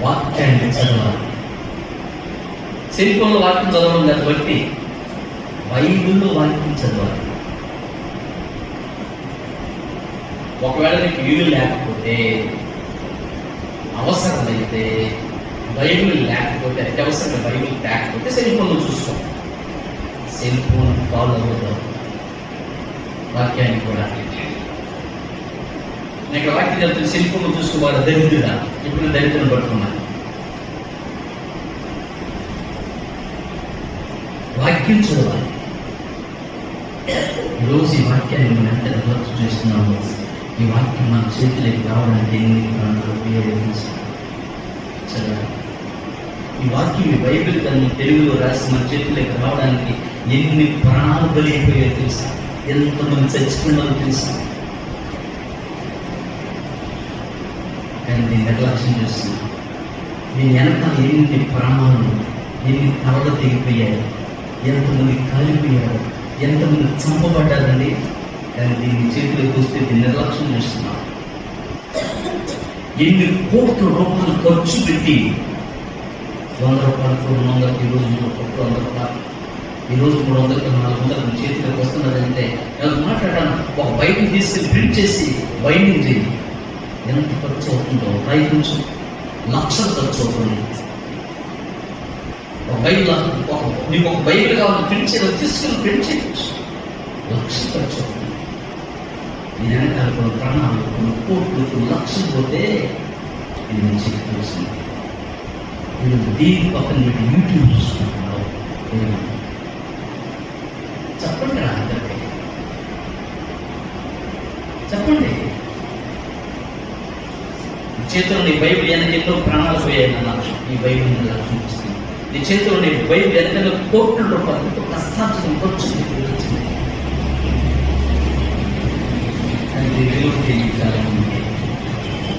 వాక్యాన్ని చదవాలి. సెల్ ఫోన్లో వాక్యం చదవడం కాదు, బట్టి బైబిల్లో వాక్యం చదవాలి. ఒకవేళ నీకు వీలు లేకపోతే, అవసరమైతే బైబిల్ లేకపోతే, అత్యవసరంగా బైబిల్ లేకపోతే సెల్ ఫోన్లో చూసుకో. సెల్ ఫోన్ ఫాలో అవుతాం, వాక్యాన్ని కూడా. నేను వాక్యం చెప్తున్న సెల్ ఫోన్ చూసుకోవాలి. దరిద్రుడా, ఇప్పుడు దరిద్రం పట్టుకున్నాను. వాక్యం చదవాలి. ఈరోజు ఈ వాక్యాన్ని మనం ఎంత నిర్లక్ష్యం చేస్తున్నామో, ఈ వాక్యం మన చేతులకి రావడానికి ఎన్ని ప్రాణాలు చదవాలి. ఈ వాక్యం, ఈ బైబిల్ తను తెలుగులో రాసి మన చేతులకి రావడానికి ఎన్ని ప్రాణాలు బలైపోయాయో తెలుసా? ఎంతమంది చచ్చిపోయినారో తెలుసా? కానీ నేను నిర్లక్ష్యం చేస్తున్నాను. దీని వెనకాల ఎన్ని ప్రాణాలు, ఎన్ని తలలు తెగిపోయాయి, ఎంతమంది కాలిపోయారు, ఎంతమంది చంపబడ్డారండి. కానీ దీన్ని చేతిలోకి వస్తే దీన్ని నిర్లక్ష్యం చేస్తున్నాం. ఎన్ని కోట్ల రూపాయలు ఖర్చు పెట్టి, 100 రూపాయలు, 200, ఈరోజు 100 రూపాయలు, ఈరోజు 300, 400 చేతిలోకి వస్తున్నదంటే మాట్లాడాను. ఒక బైబిల్ తీసుకెళ్ళి ప్రింట్ చేసి బైండింగ్ చేయి. ఎంత ఖర్చు అవుతుందో ప్రయత్నించు. లక్షలు ఖర్చు అవుతుంది. ఒక బైబిల్, నీకు ఒక బైబిల్ కావాలి, ప్రింట్ చేయాలి, తీసుకెళ్ళి ప్రింట్ చేయవచ్చు. లక్షలు ఖర్చు అవుతుంది. ఈ వెనకాల కొన్ని ప్రాణాలు, కొన్ని కోట్లు, కొన్ని లక్షలు పోతే ఇది మంచి తెలుస్తుంది. నేను దీని పక్కన పెట్టి యూట్యూబ్ చూసుకుంటున్నావు. చెప్పండి రా అందరికీ, చెప్పండి. చేతిలో నీ బైబిల్ వెనక ఎన్నో ప్రాణాలు పోయాయి నా ఈ బైబిల్ లక్ష్యం ఇస్తుంది. నీ చేతిలో నీ బైబిల్ వెనక కోట్ల రూపాయలు ఎంతో కష్టార్జితం వచ్చింది. కానీ దేవుడు తెలియజేయాలి.